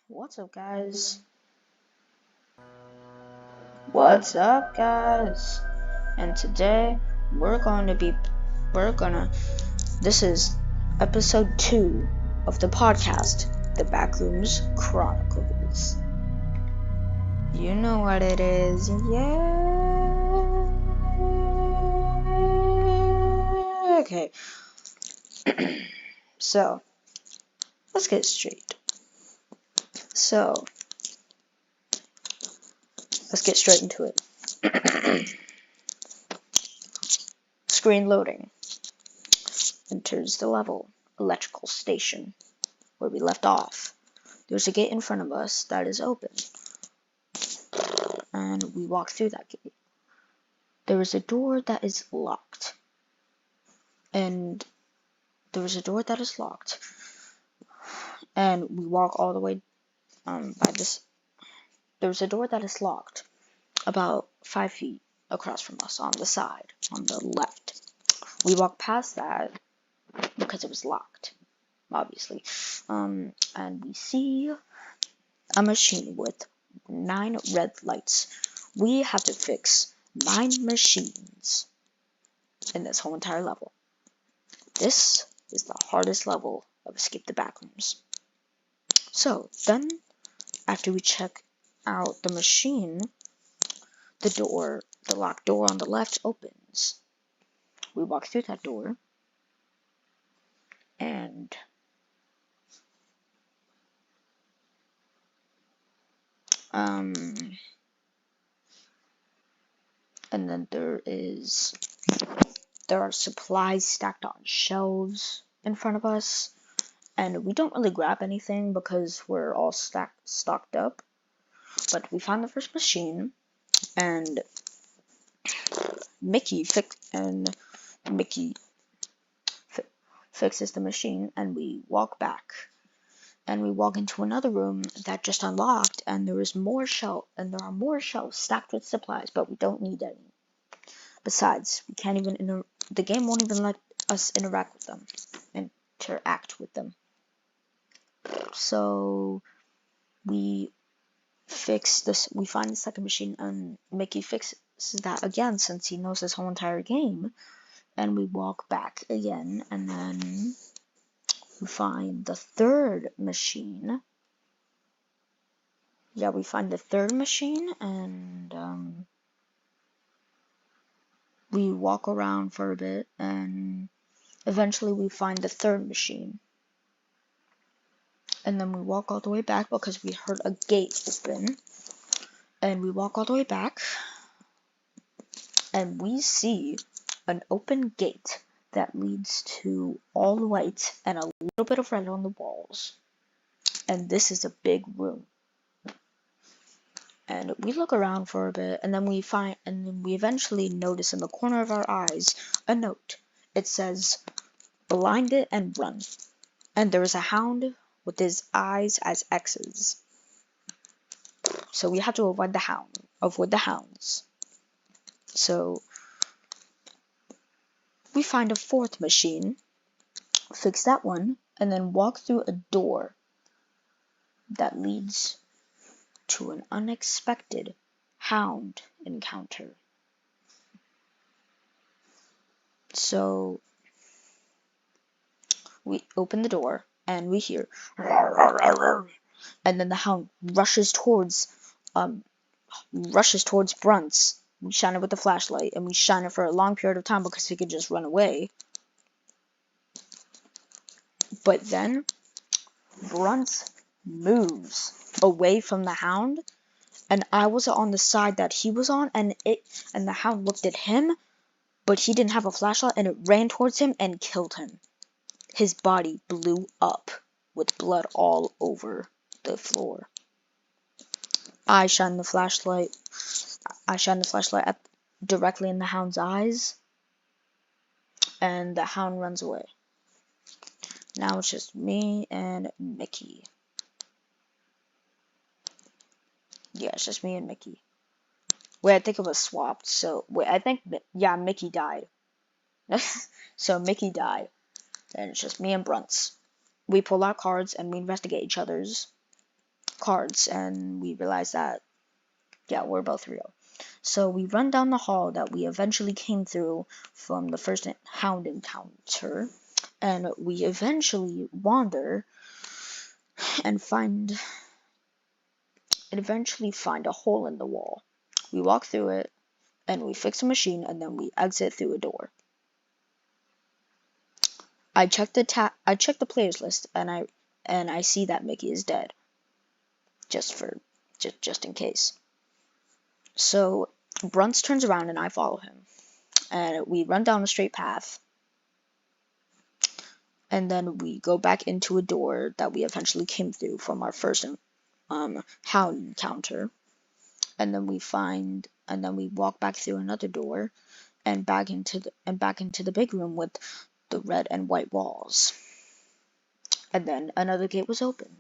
What's up, guys? What's up, guys? And today we're gonna. This is episode 2 of the podcast, the Backrooms Chronicles. You know what it is, yeah. Okay. So let's get straight. Let's get straight into it. Screen loading. Enters the level. Electrical station. Where we left off. There's a gate in front of us that is open. And we walk through that gate. There is a door that is locked. And we walk all the way by this. There's a door that is locked about 5 feet across from us on the side, on the left. We walk past that because it was locked, obviously. And we see a machine with 9 red lights. We have to fix 9 machines in this whole entire level. This is the hardest level of Escape the Backrooms. So then, after we check out the machine, the locked door on the left opens. We walk through that door, and then there are supplies stacked on shelves in front of us, and we don't really grab anything because we're all stocked up. But we found the first machine, and Mickey fixes the machine, and we walk back. And we walk into another room that just unlocked, and there are more shelves stacked with supplies, but we don't need any. Besides, we can't even the game won't even let us interact with them. So we find the second machine, and Mickey fixes that again since he knows this whole entire game. And we walk back again, and then we find the third machine. Yeah, we find the third machine, and we walk around for a bit, and eventually we find the third machine. And then we walk all the way back because we heard a gate open. And we walk all the way back, and we see an open gate that leads to all white and a little bit of red on the walls. And this is a big room. And we look around for a bit, and then we eventually notice in the corner of our eyes a note. It says, "Blind it and run." And there is a hound with his eyes as X's. So we have to avoid the hounds. So we find a fourth machine, fix that one, and then walk through a door that leads to an unexpected hound encounter. So we open the door and we hear, and then the hound rushes towards Brunts. We shine it with the flashlight, and we shine it for a long period of time because he could just run away. But then Brunts moves away from the hound, and I was on the side that he was on, and the hound looked at him, but he didn't have a flashlight, and it ran towards him and killed him. His body blew up with blood all over the floor. I shine the flashlight directly in the hound's eyes, and the hound runs away. Now it's just me and Mickey. Yeah, it's just me and Mickey. Wait, I think it was swapped. So, Mickey died. So Mickey died. And it's just me and Brunts. We pull out cards and we investigate each other's cards, and we realized that, yeah, we're both real. So we run down the hall that we eventually came through from the first hound encounter, and we eventually wander and find a hole in the wall. We walk through it, and we fix a machine, and then we exit through a door. I check the players list, and I see that Mickey is dead. Just in case. So Bruns turns around and I follow him, and we run down a straight path, and then we go back into a door that we eventually came through from our first hound encounter, and then we walk back through another door and back into the big room with the red and white walls. And then another gate was open.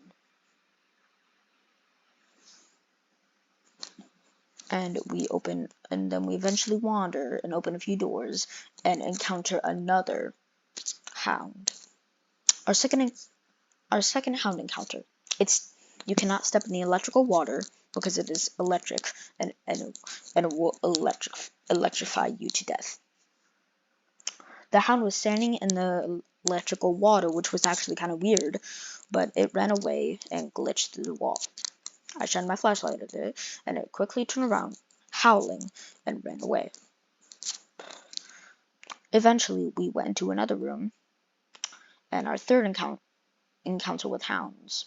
And then we eventually wander and open a few doors and encounter another hound. Our second hound encounter. You cannot step in the electrical water because it is electric and it will electrify you to death. The hound was standing in the electrical water, which was actually kind of weird, but it ran away and glitched through the wall. I shined my flashlight at it, and it quickly turned around, howling, and ran away. Eventually, we went into another room, and our third encounter with hounds.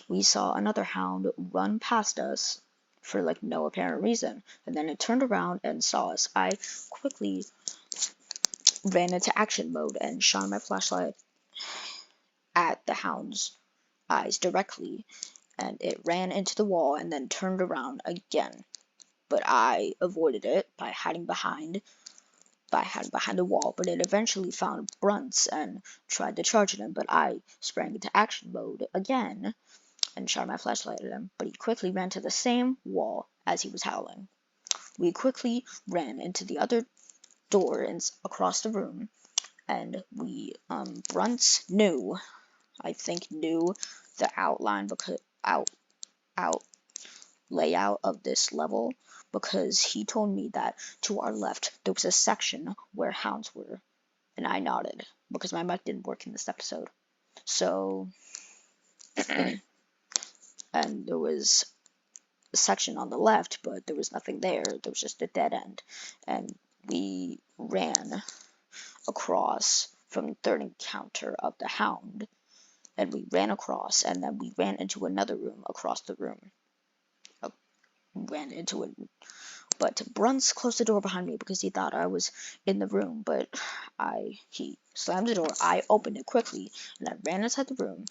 We saw another hound run past us for like no apparent reason, and then it turned around and saw us. I quickly ran into action mode and shone my flashlight at the hound's eyes directly, and it ran into the wall and then turned around again. But I avoided it by hiding behind the wall, but it eventually found Bruns and tried to charge at him, but I sprang into action mode again and shot my flashlight at him, but he quickly ran to the same wall as he was howling. We quickly ran into the other door across the room, and Bruns knew the outline layout of this level, because he told me that to our left there was a section where hounds were, and I nodded because my mic didn't work in this episode. So and there was a section on the left, but there was nothing there. There was just a dead end, and we ran across from the third encounter of the hound, and we ran across, and then we ran into another room across the room. Ran into it, but Bruns closed the door behind me because he thought I was in the room, but he slammed the door. I opened it quickly, and I ran inside the room,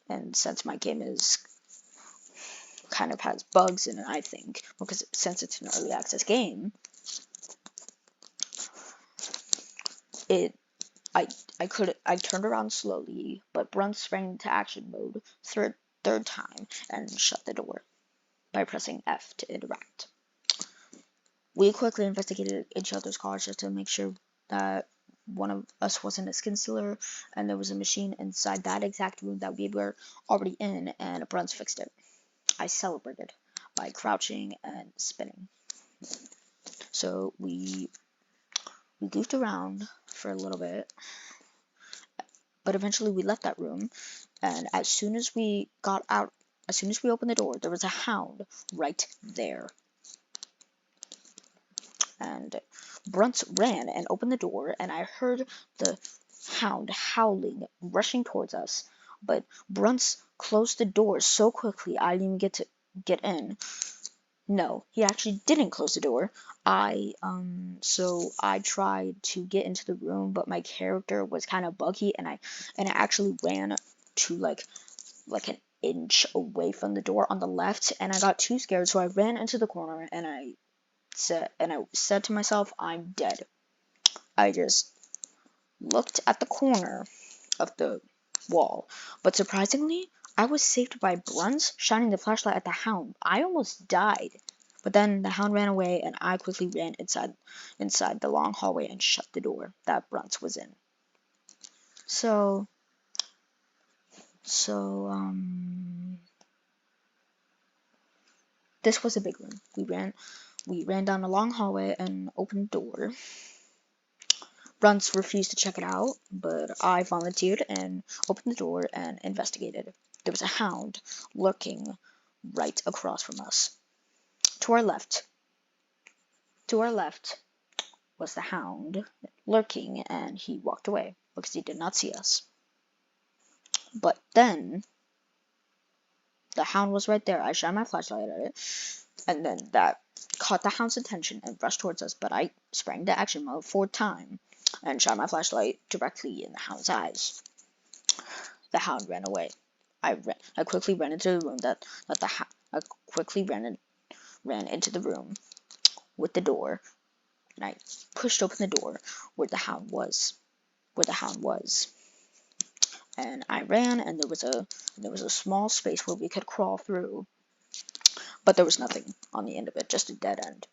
and since my game is kind of has bugs in it, I think, because since it's an early access game, I turned around slowly, but Bruns sprang into action mode third time and shut the door by pressing F to interact. We quickly investigated each other's cars just to make sure that one of us wasn't a skin stealer, and there was a machine inside that exact room that we were already in, and Bruns fixed it. I celebrated by crouching and spinning. So we goofed around for a little bit, but eventually we left that room, and as soon as we opened the door, there was a hound right there. And Bruns ran and opened the door, and I heard the hound howling, rushing towards us. But Bruns closed the door so quickly I didn't even get in. No, he actually didn't close the door. So I tried to get into the room, but my character was kind of buggy, and I actually ran to like an inch away from the door on the left, and I got too scared, so I ran into the corner, and I said to myself, I'm dead. I just looked at the corner of the wall, but surprisingly, I was saved by Bruns shining the flashlight at the hound. I almost died, but then the hound ran away, and I quickly ran inside the long hallway and shut the door that Bruns was in. So This was a big room. We ran down a long hallway and opened the door. Bruns refused to check it out, but I volunteered and opened the door and investigated. There was a hound lurking right across from us. To our left was the hound lurking, and he walked away because he did not see us. But then the hound was right there. I shined my flashlight at it, and then that caught the hound's attention and rushed towards us. But I sprang to action mode 4th time and shot my flashlight directly in the hound's eyes. The hound ran away. I quickly ran into the room I quickly ran into the room with the door, and I pushed open the door where the hound was. And I ran, and there was a small space where we could crawl through, but there was nothing on the end of it, just a dead end.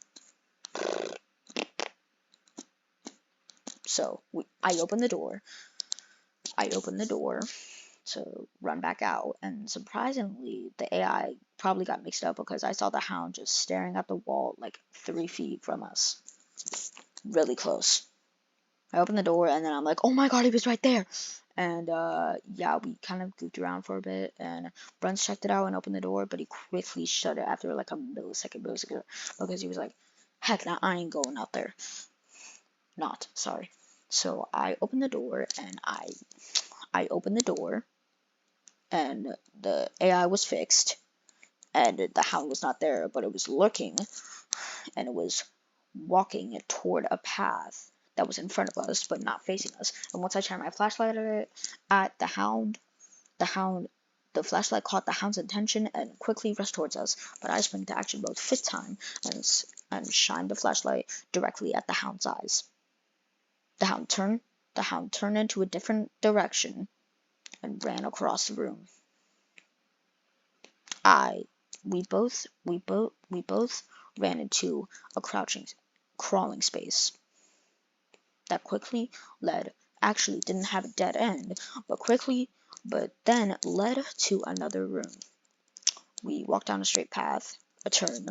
So I opened the door to run back out, and surprisingly, the AI probably got mixed up because I saw the hound just staring at the wall like 3 feet from us, really close. I opened the door, and then I'm like, oh my god, he was right there. And yeah, we kind of goofed around for a bit, and Bruns checked it out and opened the door, but he quickly shut it after like a millisecond because he was like, heck, nah, I ain't going out there. Sorry. So I opened the door, and the AI was fixed, and the hound was not there, but it was lurking, and it was walking toward a path that was in front of us, but not facing us. And once I shined my flashlight at the hound, the flashlight caught the hound's attention and quickly rushed towards us. But I sprang to action mode 5th time and shined the flashlight directly at the hound's eyes. The hound turned into a different direction and ran across the room. We both ran into a crawling space that quickly actually didn't have a dead end, but then led to another room. We walked down a straight path, a turn,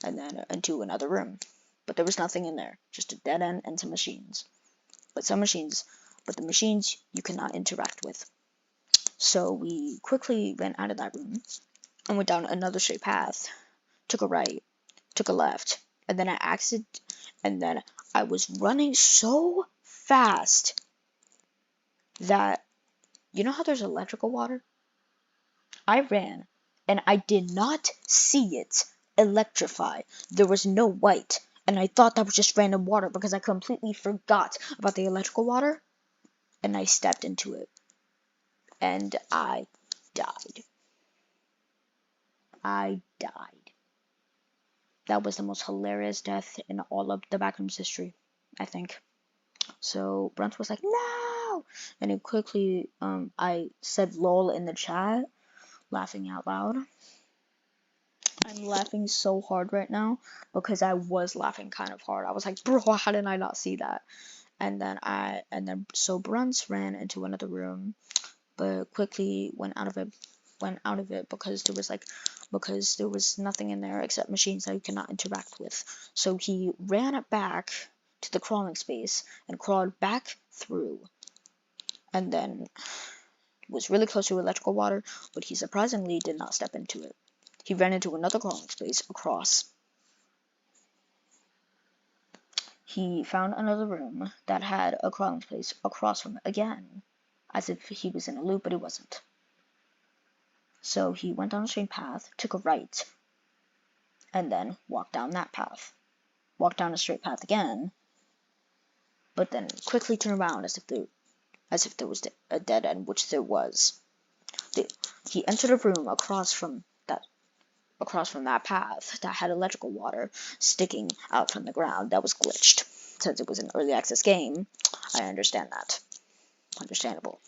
and then into another room. But there was nothing in there, just a dead end and some machines. But the machines you cannot interact with. So we quickly ran out of that room and went down another straight path, took a right, took a left, and then I was running so fast that, you know how there's electrical water? I ran, and I did not see it electrify. There was no white, and I thought that was just random water because I completely forgot about the electrical water, and I stepped into it, and I died. That was the most hilarious death in all of the Backrooms history, I think. So Brunt was like, no! And he quickly, I said lol in the chat, laughing out loud. I'm laughing so hard right now because I was laughing kind of hard. I was like, bro, how did I not see that? So Brunt ran into another room, but quickly went out of it because there was nothing in there except machines that you cannot interact with. So he ran back to the crawling space and crawled back through, and then was really close to electrical water, but he surprisingly did not step into it. He ran into another crawling space across. He found another room that had a crawling space across from it again, as if he was in a loop, but he wasn't. So he went down a straight path, took a right, and then walked down that path. Walked down a straight path again, but then quickly turned around as if there was a dead end, which there was. He entered a room across from that path that had electrical water sticking out from the ground that was glitched. Since it was an early access game, I understand that. Understandable.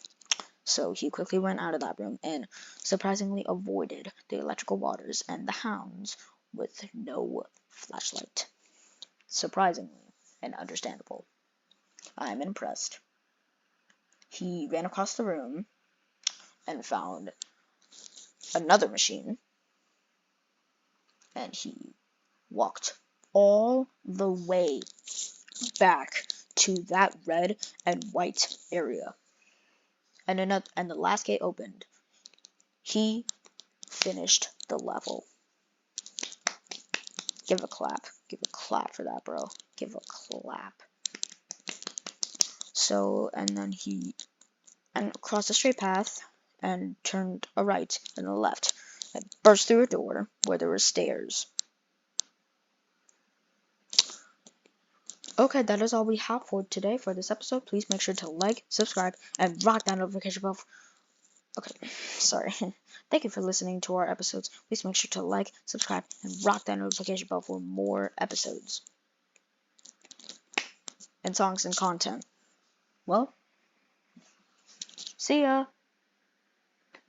So he quickly went out of that room and surprisingly avoided the electrical waters and the hounds with no flashlight. Surprisingly and understandable. I'm impressed. He ran across the room and found another machine and he walked all the way back to that red and white area. And the last gate opened. He finished the level. Give a clap. Give a clap for that, bro. Give a clap. So, and then he crossed a straight path and turned a right and a left and burst through a door where there were stairs. Okay, that is all we have for today for this episode. Please make sure to like, subscribe, and rock that notification bell. Okay, sorry. Thank you for listening to our episodes. Please make sure to like, subscribe, and rock that notification bell for more episodes and songs and content. Well, see ya!